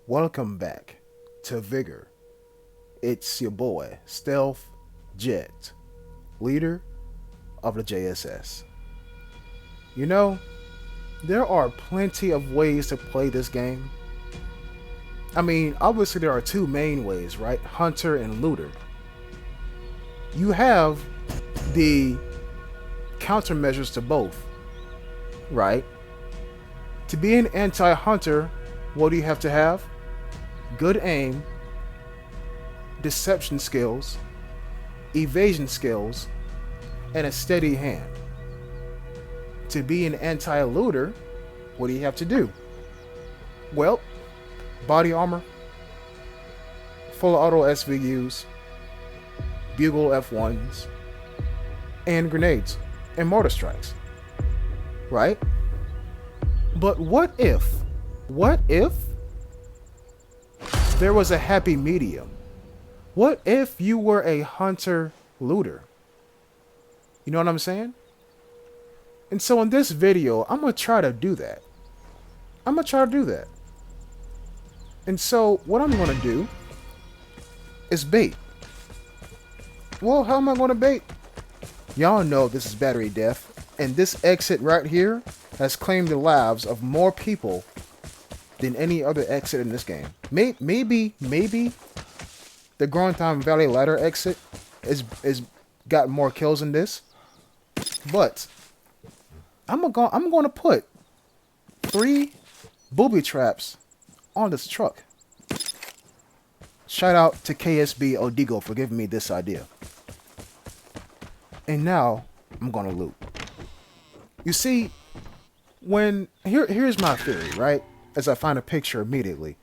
Welcome back to Vigor. It's your boy, Stealth Jet, leader of the JSS. You know, there are plenty of ways to play this game. I mean, obviously, there are two main ways, right? Hunter and looter. You have the countermeasures to both, right? To be an anti hunter, what do you have to have? Good aim, deception skills, evasion skills, and a steady hand. To be an anti-looter, what do you have to do? Well, body armor, full auto SVUs, bugle F1s, and grenades and mortar strikes. Right? But what if there was a happy medium? What if you were a hunter looter? You know what I'm saying? And so in this video, I'm going to try to do that. And so what I'm going to do is bait. Well, how am I going to bait? Y'all know this is battery death. And this exit right here has claimed the lives of more people than any other exit in this game. Maybe the Growntime Valley ladder exit is got more kills than this. But I'm going to put 3 booby traps on this truck. Shout out to KSB Odigo for giving me this idea. And now I'm going to loot. You see, here's my theory, right? As I find a picture immediately.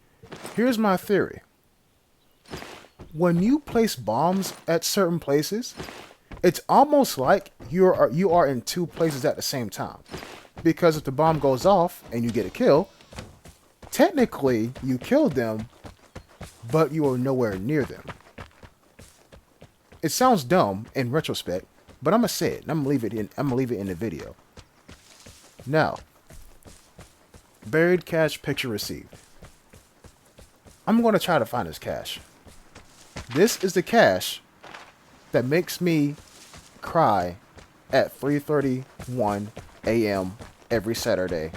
Here's my theory. When you place bombs at certain places, it's almost like you are in 2 places at the same time. Because if the bomb goes off and you get a kill, technically you killed them, but you are nowhere near them. It sounds dumb in retrospect, but I'm gonna say it. And I'm gonna leave it in the video. Now, buried cache picture received. I'm gonna try to find this cache. This is the cache that makes me cry at 3:31 a.m. every Saturday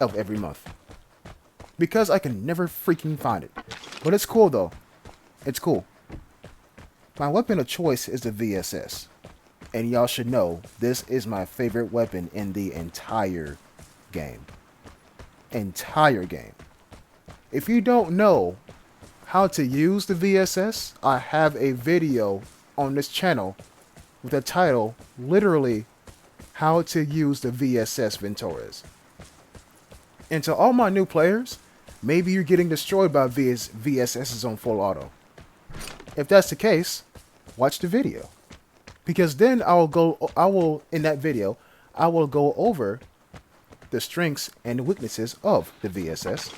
of every month. Because I can never freaking find it. But it's cool though. It's cool. My weapon of choice is the VSS. And y'all should know, this is my favorite weapon in the entire game. If you don't know how to use the VSS, I have a video on this channel with the title, literally, How to Use the VSS Ventores. And to all my new players, maybe you're getting destroyed by VSSs on full auto. If that's the case, watch the video. Because then in that video, I will go over the strengths and the weaknesses of the VSS.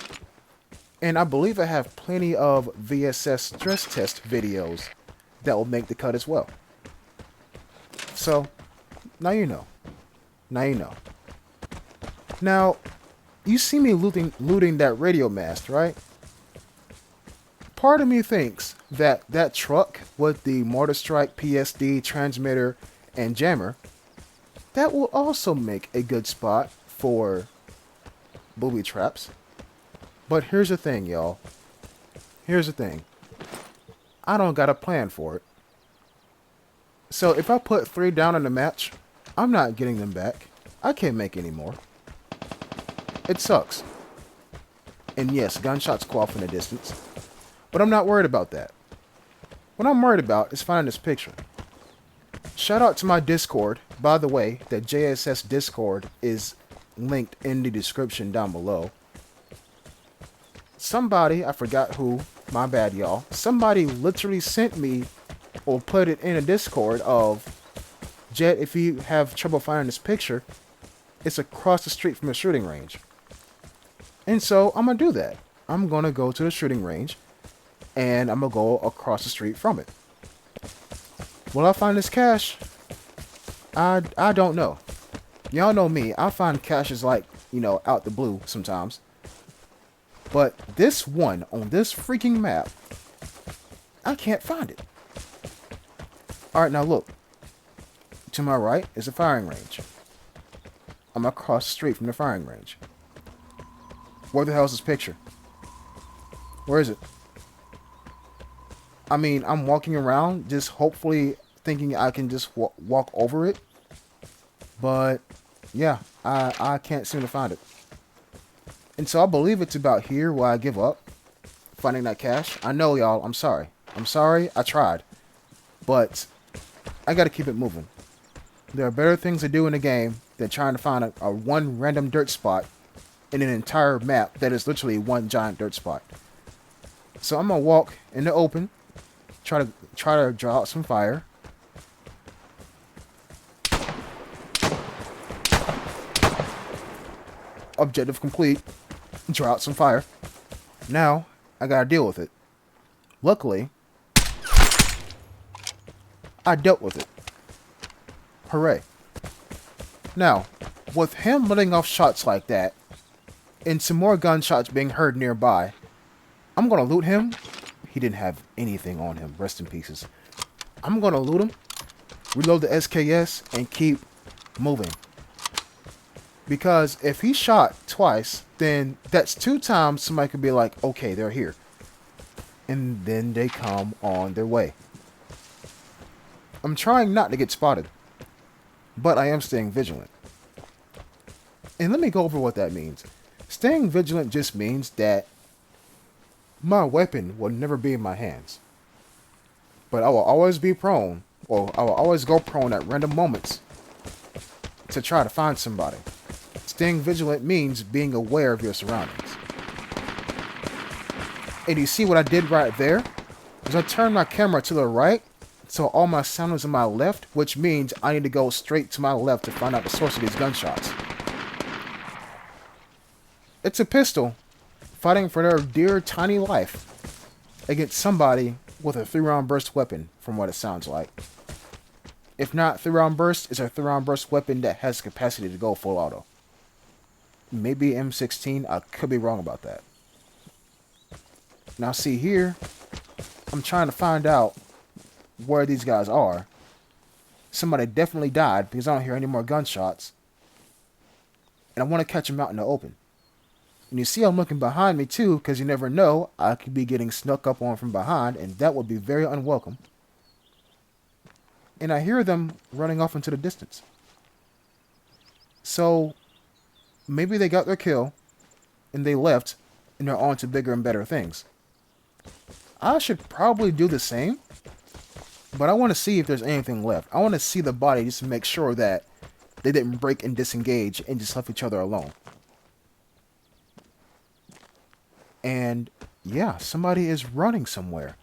And I believe I have plenty of VSS stress test videos that will make the cut as well. So, now you know. Now, you see me looting that radio mast, right? Part of me thinks that truck with the mortar strike, PSD, transmitter, and jammer, that will also make a good spot for booby traps. But here's the thing, y'all. I don't got a plan for it. So if I put 3 down in the match, I'm not getting them back. I can't make any more. It sucks. And yes, gunshots go off in the distance. But I'm not worried about that. What I'm worried about is finding this picture. Shout out to my Discord. By the way, the JSS Discord is linked in the description down below. Somebody, I forgot who, my bad y'all, somebody literally sent me or put it in a Discord of, Jet, if you have trouble finding this picture, it's across the street from the shooting range. And so I'm going to do that. I'm going to go to the shooting range and I'm going to go across the street from it. Will I find this cache? I don't know. Y'all know me. I find caches like, out the blue sometimes. But this one on this freaking map, I can't find it. Alright, now look. To my right is a firing range. I'm across the street from the firing range. Where the hell is this picture? Where is it? I mean, I'm walking around just hopefully thinking I can just walk over it. But, yeah, I can't seem to find it. And so I believe it's about here where I give up finding that cache. I know, y'all. I'm sorry. I'm sorry. I tried. But I got to keep it moving. There are better things to do in the game than trying to find a one random dirt spot in an entire map that is literally one giant dirt spot. So I'm going to walk in the open. Try to draw out some fire. Objective complete. Draw out some fire. Now, I gotta deal with it. Luckily, I dealt with it. Hooray. Now, with him letting off shots like that, and some more gunshots being heard nearby, I'm gonna loot him. He didn't have anything on him. Rest in pieces. I'm gonna loot him, reload the SKS, and keep moving. Because if he shot twice, then that's 2 times somebody could be like, okay, they're here. And then they come on their way. I'm trying not to get spotted, but I am staying vigilant. And let me go over what that means. Staying vigilant just means that my weapon will never be in my hands. But I will always be prone, or I will always go prone at random moments to try to find somebody. Staying vigilant means being aware of your surroundings. And you see what I did right there? Is I turned my camera to the right, so all my sound is on my left, which means I need to go straight to my left to find out the source of these gunshots. It's a pistol fighting for their dear tiny life against somebody with a 3-round burst weapon, from what it sounds like. If not 3-round burst, it's a 3-round burst weapon that has the capacity to go full auto. Maybe M16, I could be wrong about that. Now see here, I'm trying to find out where these guys are. Somebody definitely died because I don't hear any more gunshots. And I want to catch them out in the open. And you see I'm looking behind me too, because you never know, I could be getting snuck up on from behind, and that would be very unwelcome. And I hear them running off into the distance. So maybe they got their kill, and they left, and they're on to bigger and better things. I should probably do the same, but I want to see if there's anything left. I want to see the body just to make sure that they didn't break and disengage and just left each other alone. And yeah, somebody is running somewhere.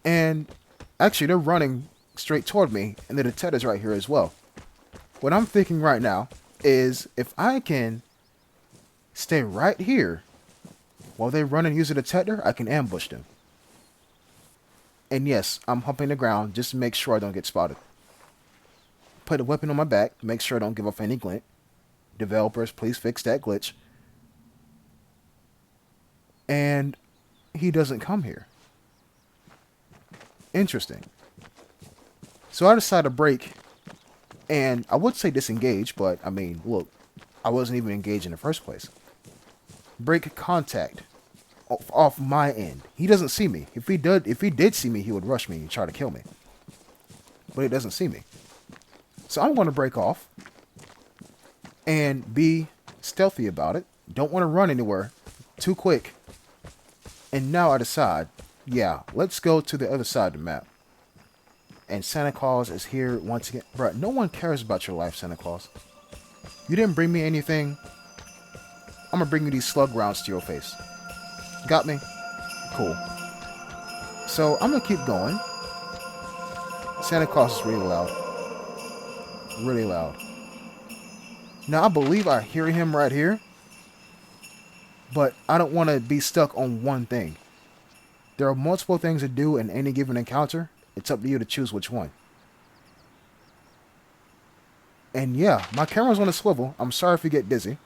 And actually, they're running straight toward me, and the detective's right here as well. What I'm thinking right now is if I can stay right here while they run and use a detector, I can ambush them. And yes, I'm humping the ground just to make sure I don't get spotted. Put the weapon on my back, make sure I don't give off any glint. Developers, please fix that glitch. And he doesn't come here. Interesting. So I decided to break, and I would say disengage, but I mean, look, I wasn't even engaged in the first place. Break contact off my end. He doesn't see me. If he did see me, he would rush me and try to kill me. But he doesn't see me. So I'm going to break off and be stealthy about it. Don't want to run anywhere too quick. And now I decide, yeah, let's go to the other side of the map. And Santa Claus is here once again. Bruh, no one cares about your life, Santa Claus. You didn't bring me anything. I'm going to bring you these slug rounds to your face. Got me? Cool. So I'm going to keep going. Santa Claus is really loud. Really loud. Now I believe I hear him right here. But I don't want to be stuck on one thing. There are multiple things to do in any given encounter. It's up to you to choose which one. And yeah, my camera's on a swivel. I'm sorry if you get dizzy.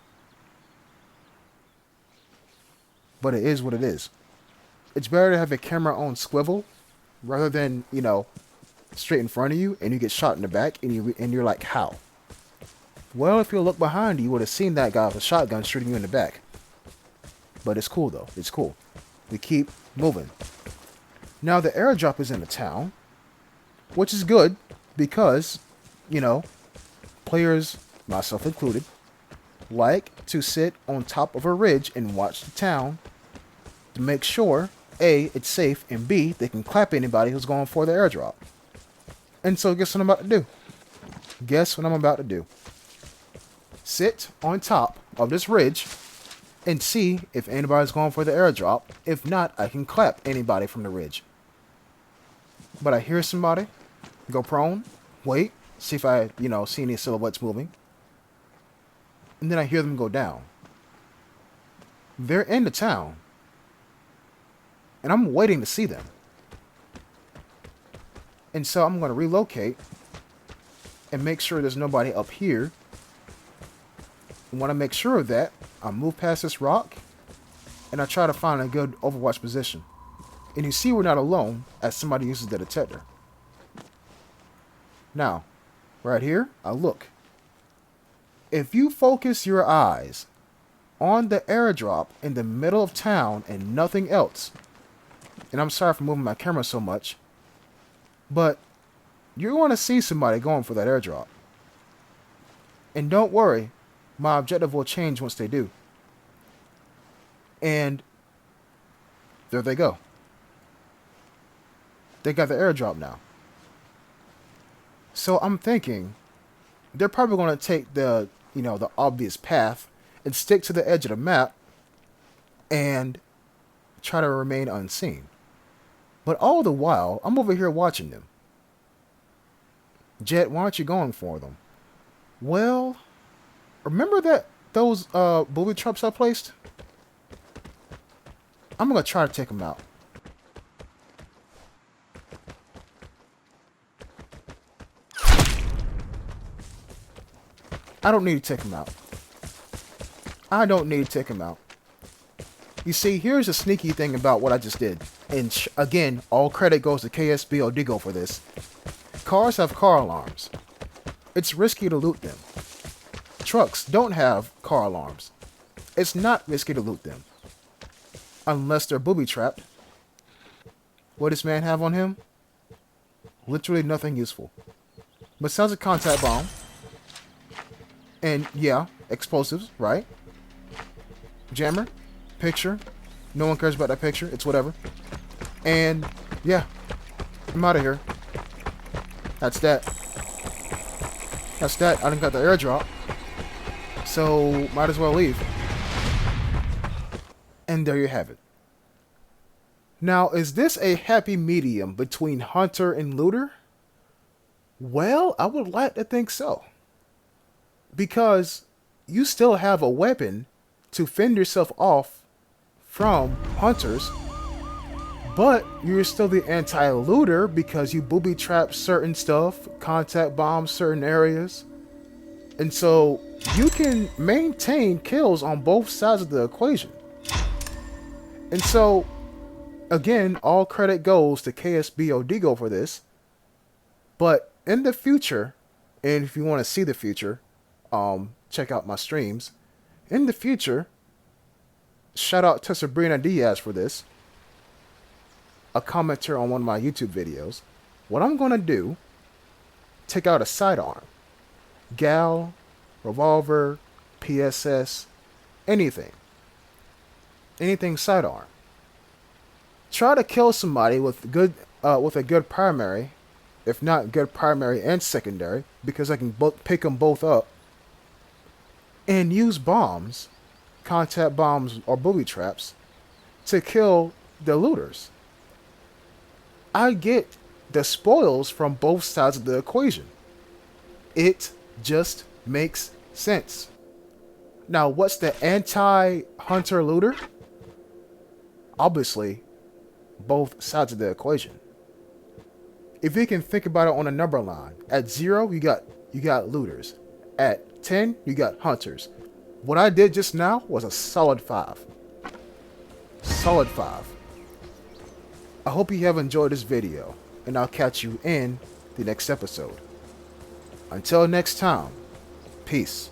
but it is what it is. It's better to have a camera on swivel rather than, straight in front of you and you get shot in the back and you're like, how? Well, if you look behind you, you would have seen that guy with a shotgun shooting you in the back. But it's cool though. It's cool. We keep moving. Now the airdrop is in the town, which is good because, players, myself included, like to sit on top of a ridge and watch the town to make sure, A, it's safe, and B, they can clap anybody who's going for the airdrop. And so guess what I'm about to do? Guess what I'm about to do? Sit on top of this ridge and see if anybody's going for the airdrop. If not, I can clap anybody from the ridge. But I hear somebody go prone, wait, see if I, see any silhouettes moving. And then I hear them go down. They're in the town. And I'm waiting to see them. And so I'm going to relocate and make sure there's nobody up here. And when I make sure of that, I move past this rock and I try to find a good overwatch position. And you see we're not alone as somebody uses the detector. Now, right here, I look. If you focus your eyes on the airdrop in the middle of town and nothing else, and I'm sorry for moving my camera so much, but you're going to see somebody going for that airdrop. And don't worry, my objective will change once they do. And there they go. They got the airdrop now. So I'm thinking they're probably going to take the obvious path and stick to the edge of the map and try to remain unseen. But all the while, I'm over here watching them. Jet, why aren't you going for them? Well, remember those booby traps I placed? I'm going to try to take them out. I don't need to take them out. I don't need to take them out. You see, here's a sneaky thing about what I just did. And again, all credit goes to KSB or Digo for this. Cars have car alarms. It's risky to loot them. Trucks don't have car alarms. It's not risky to loot them. Unless they're booby-trapped. What does this man have on him? Literally nothing useful. Besides a contact bomb. And yeah, explosives, right? Jammer. Picture. No one cares about that picture. It's whatever. And yeah, I'm out of here. That's that. That's that. I done got the airdrop. So might as well leave. And there you have it. Now, is this a happy medium between hunter and looter? Well, I would like to think so. Because you still have a weapon to fend yourself off from hunters, but you're still the anti-looter because you booby-trap certain stuff, contact bomb certain areas. And so you can maintain kills on both sides of the equation. And so, again, all credit goes to KSB Odigo for this. But in the future, and if you want to see the future, check out my streams. In the future, shout out to Sabrina Diaz for this. A commenter on one of my YouTube videos. What I'm going to do, take out a sidearm. Gal, revolver, PSS, anything. Anything sidearm. Try to kill somebody with a good primary, if not good primary and secondary, because I can pick them both up. And use bombs, contact bombs or booby traps, to kill the looters. I get the spoils from both sides of the equation. It just makes sense. Now, what's the anti-hunter looter? Obviously, both sides of the equation. If you can think about it on a number line, at 0 you got looters. At 10 you got hunters. What I did just now was a solid 5. solid 5. I hope you have enjoyed this video, and I'll catch you in the next episode. Until next time, peace.